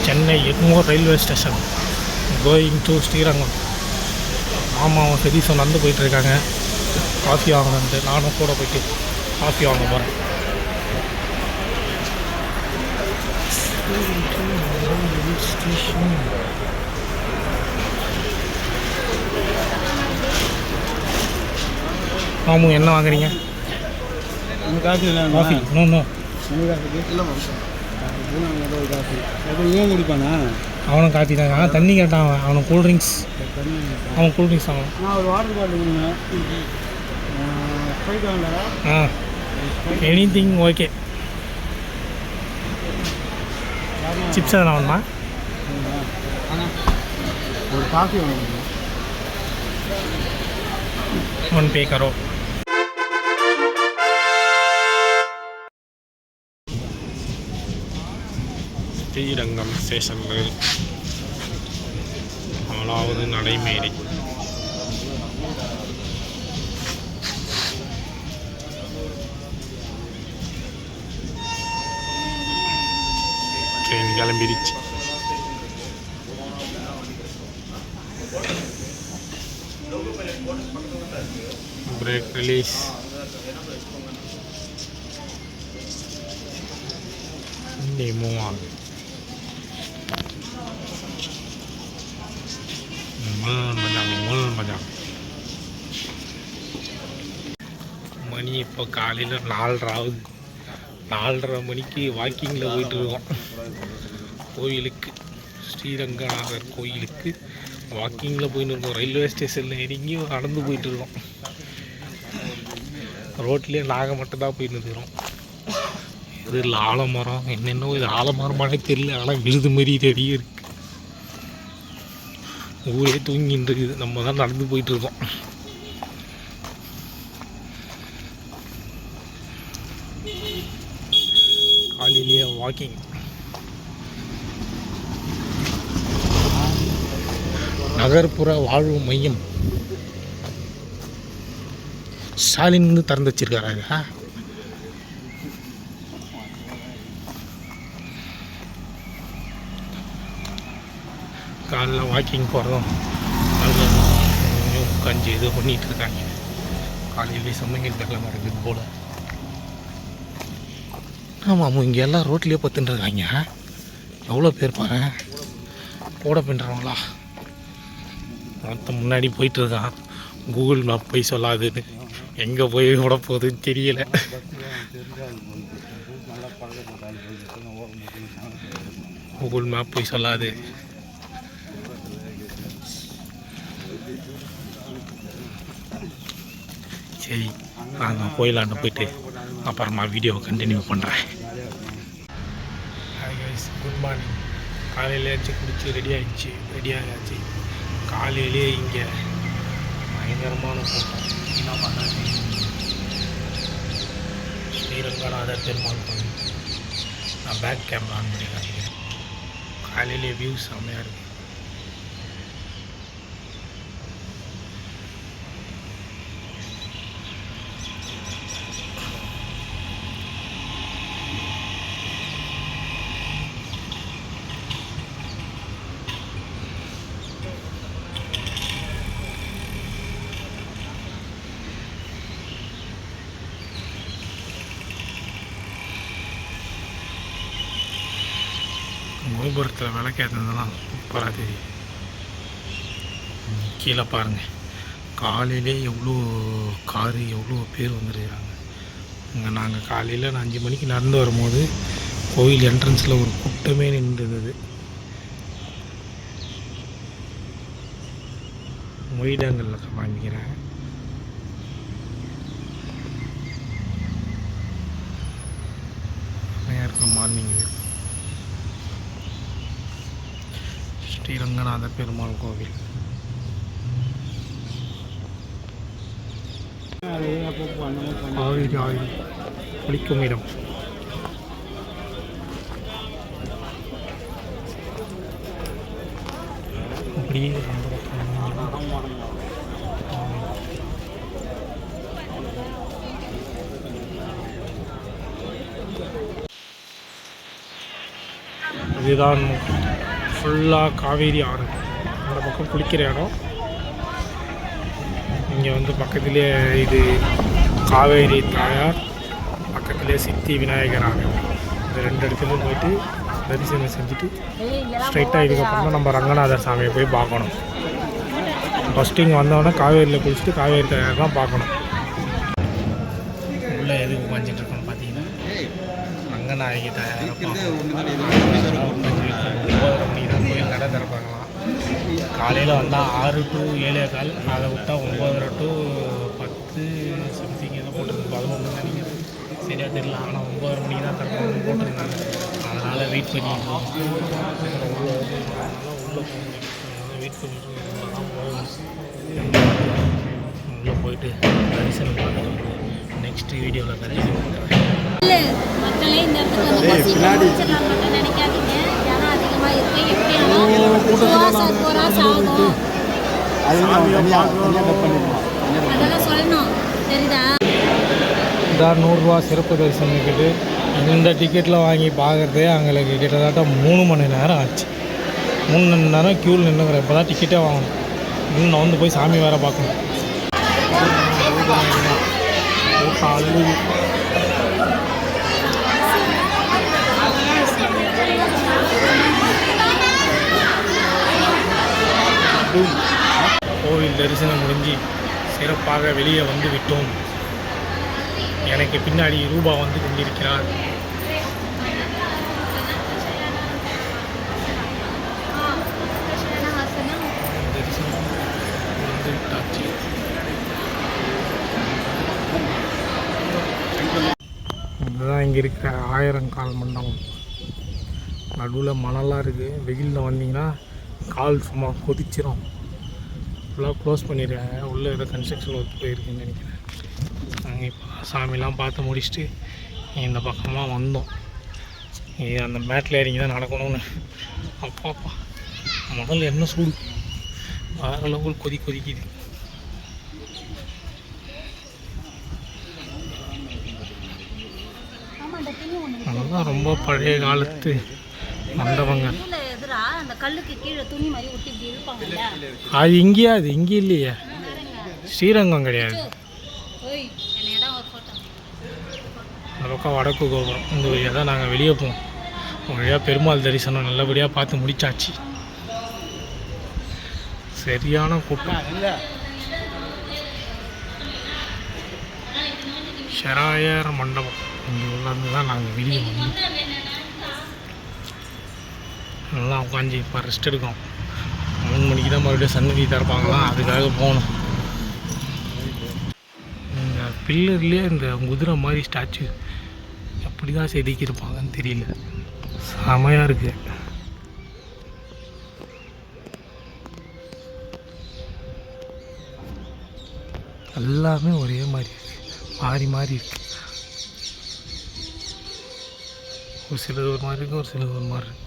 Chennai Egmore railway station going to Srirangam. மாமாவும் சதீஷும் நடந்து போயிட்டுருக்காங்க காஃபி வாங்கணுன்ட்டு. நானும் கூட போயிட்டு காஃபி வாங்க போகிறேன். மாமு என்ன வாங்குறீங்க? காஃபி காஃபி நோ நோ ஏன் குடிப்பானா? அவனும் காஃபி தான். தண்ணி கேட்டான் அவனுக்கு கூல்ட்ரிங்க்ஸ். அவன் கூல்ட்ரிங்க்ஸ் ஆகணும். நான் ஒரு வாட்டர் பாட்டில் கொடுங்க. Any thing okay. சிப்ஸ் எதனா வேணுமா? ஒரு காஃபி வேணும். ஒன் பே கரோ. ஸ்ரீரங்கம் ஸ்டேஷனில் 4வது நடைமேடை. ட்ரெயின் கிளம்பிடுச்சு. Brake release. மூவ் ஆகுது. மணி இப்போ காலையில் 4:30 ஆகுது. 4:30 மணிக்கு வாக்கிங்கில் போயிட்டுருக்கோம் கோயிலுக்கு. ஸ்ரீரங்கநாதர் கோயிலுக்கு வாக்கிங்கில் போயின்னு இருக்கோம். ரயில்வே ஸ்டேஷனில் இறங்கி நடந்து போயிட்டுருக்கோம். ரோட்லேயே நாங்கள் மட்டும்தான் போயின்னு இருக்கிறோம். இது ஆலமரம் என்னென்னோ இது ஆலமரமானே தெரியல. ஆனால் விழுது மாரி நிறைய இருக்குது. ஊரே தூங்கின்னு இருக்குது. நம்ம தான் நடந்து போயிட்டுருக்கோம். காலையிலேயே வாக்கிங். நகர்ப்புற வாழ்வு மையம் ஸ்டாலின் வந்து திறந்து வச்சிருக்காரு. காலைல வாக்கிங் போகிறதும் உட்காந்து இது பண்ணிகிட்டு இருக்காங்க. காலையிலே சமையல் வெள்ளமாக இருக்குது போல். ஆமாம், இங்கே எல்லாம் ரோட்லேயே பார்த்துட்டு இருக்காங்க. எவ்வளோ பேர் பாரு போட பண்ணுறவங்களா. மொத்தம் முன்னாடி போயிட்டுருக்கான். கூகுள் மேப் போய் சொல்லாதுன்னு எங்கே போய் விட போகுதுன்னு தெரியலை. கூகுள் மேப் போய் சொல்லாது. சரி, நாங்கள் கோயிலாண்ட போயிட்டு அப்புறமா வீடியோவை கண்டினியூ பண்ணுறேன். Hi guys, good morning. காலையிலேயாச்சு குடிச்சு ரெடி ஆகியாச்சு. காலையிலே இங்கே பயங்கரமான கூட்டம். என்ன பண்ணுறது? ஸ்ரீரங்கநாதர் பெருமாள் கோயில். நான் பேக் கேமரா ஆன் பண்ணியிருக்கேன். காலையிலே வியூ செம்மையாக இருக்குது. கோபுரத்தில் விளக்கேற்றதெல்லாம் சூப்பராக தெரியும். கீழே பாருங்கள், காலையிலே எவ்வளோ காரு எவ்வளோ பேர் வந்துருக்கிறாங்க. இங்கே நாங்கள் காலையில் 5 மணிக்கு நடந்து வரும்போது கோயில் என்ட்ரன்ஸில் ஒரு கூட்டமே நின்றுருந்தது. மொய்டாங்கல்ல காமிக்கிறேன். இருக்க மார்னிங் ஸ்ரீரங்கநாத பெருமாள் கோவில். காவிரி ஆயில் குளிக்கும் இடம். அப்படியே இதுதான் ஃபுல்லாக காவேரி ஆறு. அந்த பக்கம் குளிக்கிற இடம். இங்கே வந்து பக்கத்துலேயே இது காவேரி தாயார், பக்கத்துலேயே சித்தி விநாயகர் ஆலயம். இந்த 2 இடத்துலையும் போயிட்டு தரிசனம் செஞ்சுட்டு ஸ்ட்ரைட்டாக இதுக்கப்புறம் தான் நம்ம ரங்கநாதர் சாமியை போய் பார்க்கணும். ஃபஸ்ட்டு இங்கே வந்தோடனே காவேரியில் குளிச்சுட்டு காவேரி தாயார் தான் பார்க்கணும். உள்ளே எதுக்கு உட்காந்துட்டு இருக்கோம்னு பார்த்தீங்கன்னா ரங்கநாயகி தாயார் 9:30 மணிக்கு தான் கோயில் கடை திறப்பாங்களாம். காலையில் வந்தால் 6 to 7:15, அதை விட்டால் 9:30 to 10 சம்திங் எதாவது போட்டிருக்கு. 11 நினைக்கிறேன், சரியாக தெரியல. ஆனால் 9:30 மணிக்கு தான் திறப்பாங்கன்னு போட்டிருந்தாங்க. அதனால் வெயிட் பண்ணிட்டு உள்ளே வெயிட் பண்ணிட்டு உள்ளே போயிட்டு தரிசனம் பார்த்துட்டு நெக்ஸ்ட் வீடியோவில் கண்டினியூ பண்ணுறேன். மக்களே இந்த இடத்துக்கு வந்து மட்டும் நினைக்காதீங்க. ஜனம் அதிகமாக இருக்குது. எப்படி அதெல்லாம் சொல்லணும், தெரியுதா? இதான் 100 ரூபா சிறப்பு தரிசனம் இருக்குது. இந்த டிக்கெட்டில் வாங்கி பார்க்குறதே எங்களுக்கு கிட்டத்தட்ட 3 மணி நேரம் ஆச்சு. 3 மணி நேரம் க்யூவில் நின்றுக்கிறேன். இப்போ தான் டிக்கெட்டே வாங்கணும். இன்னும் நான் வந்து போய் சாமி வேறு பார்க்கணும். கோவில் தரிசனம் முடிஞ்சு சிறப்பாக வெளியே வந்து விட்டோம். எனக்கு பின்னாடி ரூபா வந்து கொண்டிருக்கிறார். தரிசனம் வந்து விட்டாச்சு. இதுதான் இங்கே இருக்கிற 1000 கால் மண்டபம். நடுவில் மணலாக இருக்குது. வெயிலில் வந்தீங்கன்னா கால் சும்மா கொதிச்சிடும். ஃபுல்லாக க்ளோஸ் பண்ணிடுறேன். உள்ளே ஏதோ கன்ஸ்ட்ரக்ஷன் ஒர்க் போயிருக்குன்னு நினைக்கிறேன். நாங்கள் இப்போ சாமிலாம் பார்த்து முடிச்சுட்டு இந்த பக்கமாக வந்தோம். அந்த மேட்டில் இறங்கி தான் நடக்கணும்னு. அப்பாப்பா முதல்ல என்ன சூடு, வேறு லெவல் கொதிக்குது. அதெல்லாம் ரொம்ப பழைய காலத்து மண்டபங்க. அது இங்கேயா? அது இங்கே இல்லையே, ஸ்ரீரங்கம் கிடையாது. அந்த பக்கம் வடக்கு கோபுரம். இந்த வழியாக தான் நாங்கள் வெளியே போவோம். வழியாக பெருமாள் தரிசனம் நல்லபடியாக பார்த்து முடிச்சாச்சு. சரியான கூட்டம். ஷராயர் மண்டபம் இங்கே உள்ளது தான் நாங்கள் வெளியே வந்தோம். நல்லா உட்காந்து இப்போ ரெஸ்ட் எடுக்கோம். 3 மணிக்கு தான் மறுபடியும் சன்னதி திறப்பாங்களாம், அதுக்காக போகணும். இந்த பில்லர்லேயே இந்த குதிரை மாதிரி ஸ்டாச்சு எப்படி தான் செதுக்கியிருப்பாங்கன்னு தெரியல. செமையாக இருக்குது. எல்லாமே ஒரே மாதிரி இருக்குது, மாறி மாறி இருக்குது. ஒரு சிலது ஒரு மாதிரி இருக்குது, ஒரு சிலது ஒரு மாதிரி இருக்குது.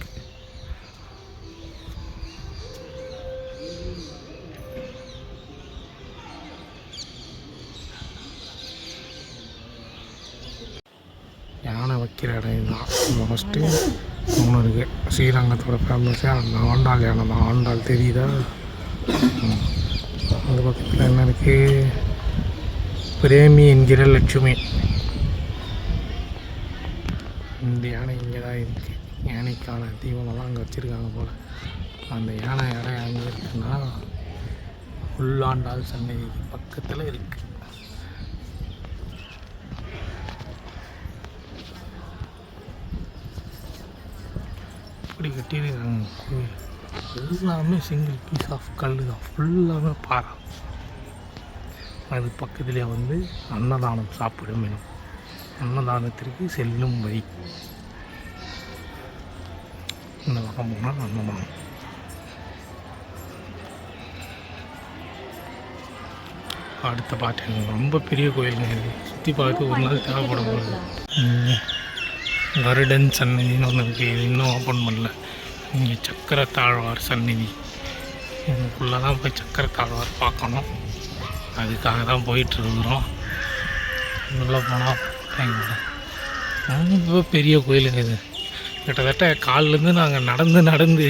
யானை வைக்கிற இடம் இதுதான். ஃபஸ்ட்டு 3 இருக்குது. ஸ்ரீரங்கத்தோட ஃபேமஸே அந்த ஆண்டாள் யானை தான். ஆண்டாள் தெரியுதா? அந்த பக்கத்தில் என்ன இருக்குது? பிரேமி என்கிற லட்சுமி. இந்த யானை இங்கே தான் இருக்குது. யானைக்கான தீவனம்லாம் அங்கே வச்சுருக்காங்க போல். அந்த யானை இடம் எங்கே இருக்குன்னா உள்ளாண்டாள் சன்னதி பக்கத்தில் இருக்குது. இப்படி கட்டியிருக்காங்க கோயில். எல்லாமே சிங்கிள் பீஸ் ஆஃப் கல் தான், ஃபுல்லாகவே பாறை. அது பக்கத்துலேயே வந்து அன்னதானம் சாப்பிடும் இடம். அன்னதானத்திற்கு செல்லும் வழி. இந்த பக்கம் போனால் அன்னதானம். அடுத்த பாட்டு ரொம்ப பெரிய கோயிலுங்க. இது சுற்றி பார்த்து ஒரு நாள் தேவைப்படும் போது. கருடன் சன்னதின்னு ஒன்று இருக்குது. இது இன்னும் ஓப்பன் பண்ணல. இங்கே சக்கரத்தாழ்வார் சன்னதி. இதுக்குள்ளே தான் போய் சக்கரத்தாழ்வார் பார்க்கணும். அதுக்காக தான் போயிட்டுருக்குறோம். உள்ளே போனால் ரொம்ப பெரிய கோயிலுங்க இது. கிட்டத்தட்ட காலிலேருந்து நாங்கள் நடந்து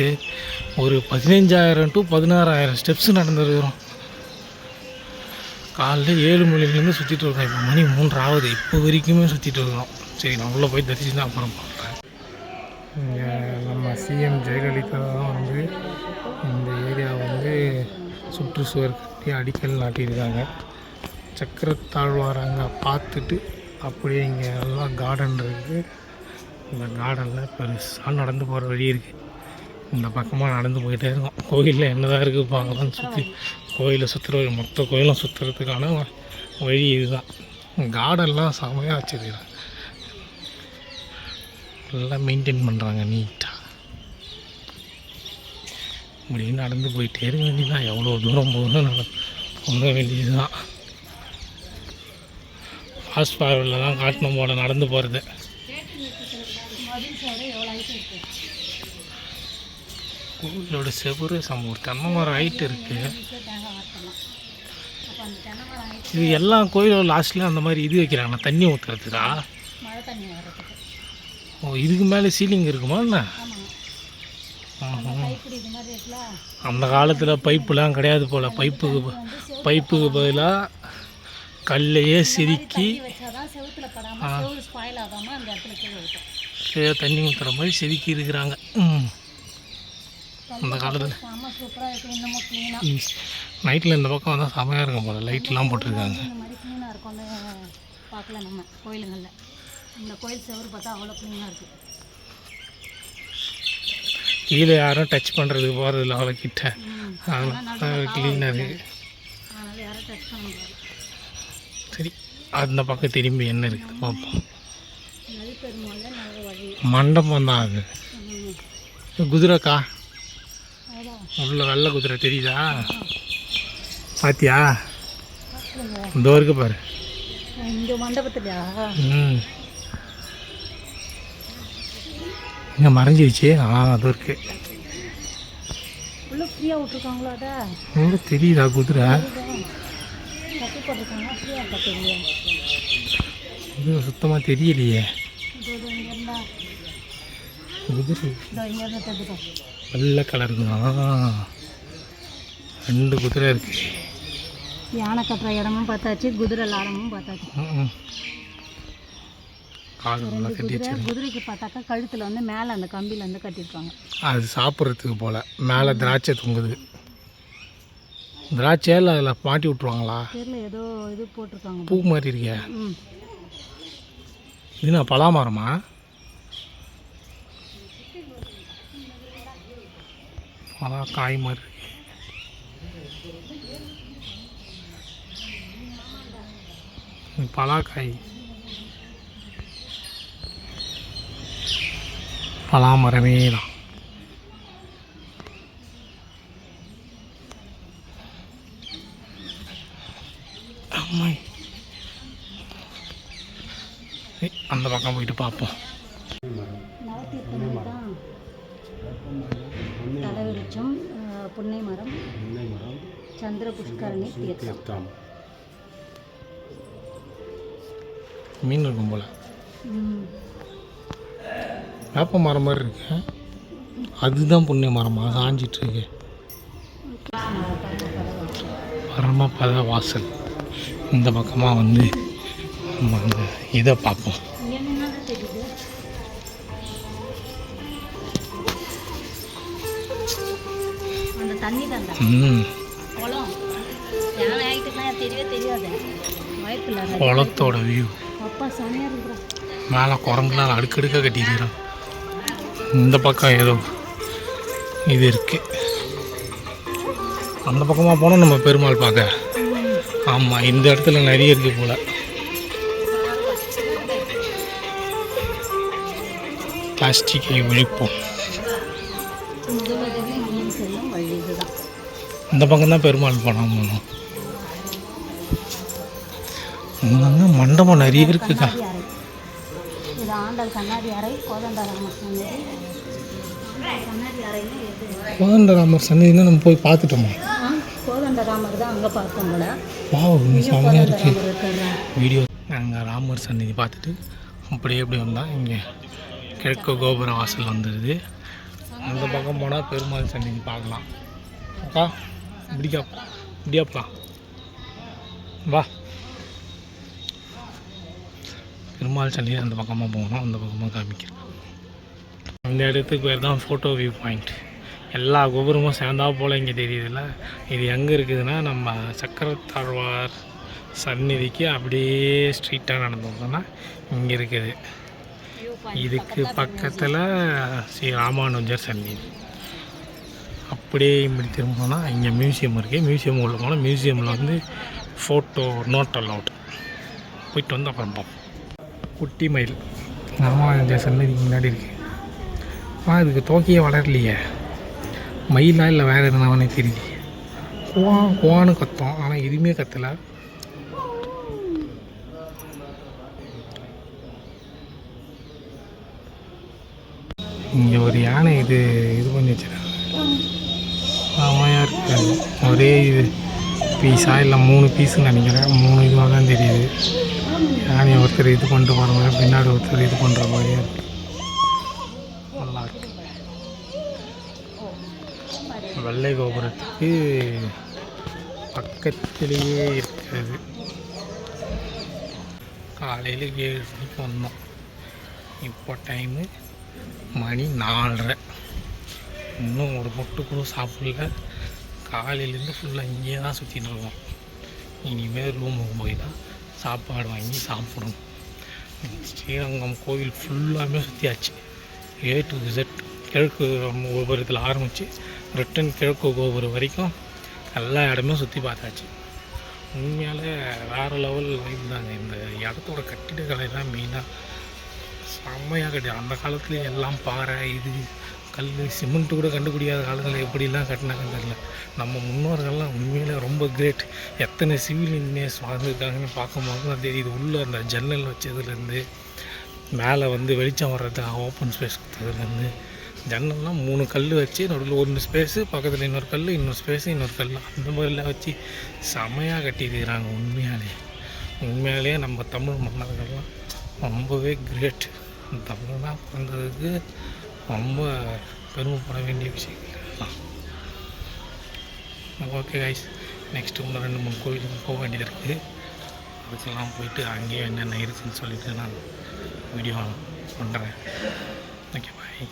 ஒரு 15,000 to 16,000 ஸ்டெப்ஸ் நடந்துருக்கிறோம். காலைல 7 மணிலேருந்து சுற்றிட்டு இருக்கோம். இப்போ மணி 3 ஆகுது. இப்போ வரைக்குமே சுற்றிட்டு இருக்கோம். சரி, நான் உள்ளே போய் தரிசி தான் அப்புறம் பார்க்குறேன். இங்கே நம்ம சிஎம் ஜெயலலிதா தான் வந்து இந்த ஏரியா வந்து சுற்றுச்சுவர் கட்டி அடிக்கல் நாட்டியிருக்காங்க. சக்கரத்தாழ்வார் அங்கே பார்த்துட்டு அப்படியே இங்கே எல்லாம் கார்டன் இருக்குது. இந்த கார்டனில் பெருசாக நடந்து போகிற வழி இருக்குது. இந்த பக்கமாக நடந்து போயிட்டே இருக்கோம். கோயிலில் என்ன தான் இருக்குது பார்க்கலான்னு சுற்றி கோயிலை சுற்றுற மொத்த கோயிலும் சுற்றுறதுக்கான வழி இதுதான். கார்டன்லாம் செமையாக வச்சுருக்கிறாங்க. நல்லா மெயின்டைன் பண்ணுறாங்க நீட்டாக. இப்படின்னு நடந்து போயிட்டே இருக்க வேண்டியதுதான். எவ்வளோ தூரம் போகணும் போக வேண்டியது தான். ஃபாஸ்ட் ஃபார்வர்டில் தான் காட்டணும் போல நடந்து போகிறது. கோவிலோட செவ்வறு ஒரு தென்னை மரம் ஹைட் இருக்குது. இது எல்லா கோயிலோட லாஸ்ட்லேயும் அந்த மாதிரி இது வைக்கிறாங்க, தண்ணி ஊற்றுறதுக்கா? ஓ, இதுக்கு மேலே சீலிங் இருக்குமா என்ன? அந்த காலத்தில் பைப்புலாம் கிடையாது போல். பைப்புக்கு பதிலாக கல்லையே செதுக்கி தண்ணி ஊற்றுற மாதிரி செதுக்கி இருக்கிறாங்க. அந்த காலத்தில் நைட்டில் இந்த பக்கம் வந்தால் செமையாக இருக்கும் போல். லைட்லாம் போட்டிருக்காங்க. கீழே யாரும் டச் பண்ணுறதுக்கு போகிறதில்ல அவ்வளோ கிட்ட. அதெல்லாம் க்ளீனாக இருக்குது. சரி, அந்த பக்கம் திரும்பி என்ன இருக்குது பார்ப்போம். மண்டபம் தான் அது. குதிரைக்கா உள்ள வெள்ளை குதிரை தெரியுதா? பாத்தியா? இந்த இருக்கு பாரு. இங்கே மறைஞ்சிருச்சு. அது இருக்கு. எங்க தெரியுதா குதிரை? இது சுத்தமாக தெரியலையே. குதிரை வெள்ளை கலர் தான். 2 குதிரை இருக்கு. யானை கட்டுற இடமும் பார்த்தாச்சு, குதிரை லாடமும் பார்த்தாச்சு. குதிரைக்கு பார்த்தாக்கா கழுத்தில் வந்து மேலே அந்த கம்பியில் வந்து கட்டியிருப்பாங்க. அது சாப்பிட்றதுக்கு போல். மேலே திராட்சை தொங்குது. திராட்சையில் அதில் மாட்டி விட்ருவாங்களா தெரியல. ஏதோ இது போட்டிருக்காங்க, பூ மாதிரி இருக்கே. இது நான் பலாமரமா? பலா காய் மாதிரி இருக்கு. பலாக்காய், பலாமரமே தான். அம்மாய், அந்த பக்கம் போயிட்டு பார்ப்போம். தலைவிருச்சம், புன்னை மரம், சந்திர புஷ்கரணி தீர்த்தம். மீன் இருக்கும் போல. வேப்ப மரம் மாதிரி இருக்கு. அதுதான் புன்னை மரமா சாஞ்சிட்டு இருக்கு. பரமபத வாசல். இந்த பக்கமாக வந்து நம்ம அந்த இதை பார்ப்போம். குளத்தோட வியூ. மேலே குரங்குலாம் அடுக்கடுக்க கட்டிக்கிறோம். இந்த பக்கம் ஏதோ இது இருக்கு. அந்த பக்கமாக போனால் நம்ம பெருமாள் பார்க்க. ஆமாம், இந்த இடத்துல நிறைய இருக்கு போல். பிளாஸ்டிக்கை ஒழிப்போம். இந்த பக்கம் தான் பெருமாள் போனோம். இங்கே மண்டபம் நிறைய இருக்குக்கா. கோதண்டராமர் சன்னதினா நம்ம போய் பார்த்துட்டோமா? கோதண்டராமர் தான் அங்கே பார்த்தோம் போல. செம்மையாக இருக்குது வீடியோ. நாங்கள் ராமர் சன்னதி பார்த்துட்டு அப்படியே எப்படி வந்தால் இங்கே கிழக்கு கோபுர வாசல் வந்துடுது. அந்த பக்கம் போனால் பெருமாள் சன்னதி பார்க்கலாம். அக்கா இப்படியாப்பா வா. பெருமாள் சன்னதி அந்த பக்கமாக போகணும், அந்த பக்கமாக காமிக்கிறேன். அந்த இடத்துக்கு பேர் தான் ஃபோட்டோ வியூ பாயிண்ட். எல்லா கோபுரமும் சேர்ந்தா போல் இங்கே தெரியுதுல்ல. இது எங்கே இருக்குதுன்னா நம்ம சக்கரத்தாழ்வார் சந்நிதிக்கு அப்படியே ஸ்ட்ரீட்டாக நடந்து வந்தோம்னா இங்கே இருக்குது. இதுக்கு பக்கத்தில் ஸ்ரீ ராமானுஜர் சந்நிதி. அப்படியே இப்படி திரும்பினோன்னா இங்கே மியூசியம் இருக்குது. மியூசியம் உள்ள போனால் மியூசியமில் வந்து ஃபோட்டோ நாட் அலவுட். போயிட்டு வந்து அப்புறம் பார்ப்போம். குட்டி மயில் ராமானுஜர் சந்நிதிக்கு முன்னாடி இருக்குது. ஆனால் இதுக்கு தோக்கியே வளரலையே, மயிலா இல்லை வேறு எதுனாவனே தெரியல. குவான்னு கத்தோம், ஆனால் எதுவுமே கத்தலை. இங்கே ஒரு யானை இது பண்ணி வச்சுருக்காங்க. ஆமையாக இருக்காது. ஒரே இது பீஸாக இல்லை 3 பீஸுன்னு நினைக்கிறேன். 3 இதுவாக தான் தெரியுது. யானையை ஒருத்தர் இது பண்ணிட்டு போகிற மாதிரி, பின்னாடி ஒருத்தர் இது பண்ணுற மாதிரியே இருக்குது. நல்லாயிருக்கு. வெள்ளை கோபுரத்துக்கு பக்கத்திலேயே இருக்கிறது. காலையில் 7 மணிக்கு வந்தோம். இப்போ டைமு மணி 4:30. இன்னும் ஒரு பொட்டு கூட சாப்பிடல. காலையிலேருந்து ஃபுல்லாக இங்கேயே தான் சுற்றிட்டு இருக்கோம். இனிமேல் ரூமுக்கு போய் தான் சாப்பாடு வாங்கி சாப்பிடணும். ஸ்ரீரங்கம் கோவில் ஃபுல்லாமே சுற்றியாச்சு. A to Z. கிழக்கு கோபுரத்தில் ஆரம்பித்து ரிட்டன் கிழக்கு கோபுரம் வரைக்கும் எல்லா இடமே சுற்றி பார்த்தாச்சு. உண்மையாலே வேறு லெவல் வைப் தாங்க. இந்த இடத்தோட கட்டிடக்கலை தான் மெயினாக செம்மையாக கட்டி. அந்த காலத்துல எல்லாம் பாறை, இது கல், சிமெண்ட்டு கூட கண்டுபிடிக்காத காலத்தில் எப்படிலாம் கட்டினாங்கன்னு தெரியல. நம்ம முன்னோர்கள்லாம் உண்மையிலே ரொம்ப கிரேட். எத்தனை சிவில் இன்ஜினியர்ஸ் வாழ்ந்துருக்காங்கன்னு பார்க்கும்போது தான் தெரியுது. உள்ளே அந்த ஜன்னல் வச்சதுலேருந்து மேலே வந்து வெளிச்சம் வர்றதுக்கு ஓப்பன் ஸ்பேஸ் கொடுத்ததுலேருந்து ஜன்னல்லாம் 3 கல் வச்சு நடுவில் 1 ஸ்பேஸு, பக்கத்தில் இன்னொரு கல், இன்னொரு ஸ்பேஸு, இன்னொரு கல், அந்த மாதிரிலாம் வச்சு செமையாக கட்டியிருக்கிறாங்க. உண்மையாலே நம்ம தமிழ் மன்னர்கள்லாம் ரொம்பவே கிரேட். தமிழ்லாம் பிறந்ததுக்கு ரொம்ப பெருமைப்பட வேண்டிய விஷயங்கள் தான். ஓகே கைஸ், நெக்ஸ்ட்டு இன்னும் 2-3 கோயிலுக்கு போக வேண்டியது இருக்குது. அதுக்கெல்லாம் போயிட்டு அங்கேயே என்னென்ன இருக்குதுன்னு சொல்லிவிட்டு நான் வீடியோ பண்ணுறேன். Okay bye.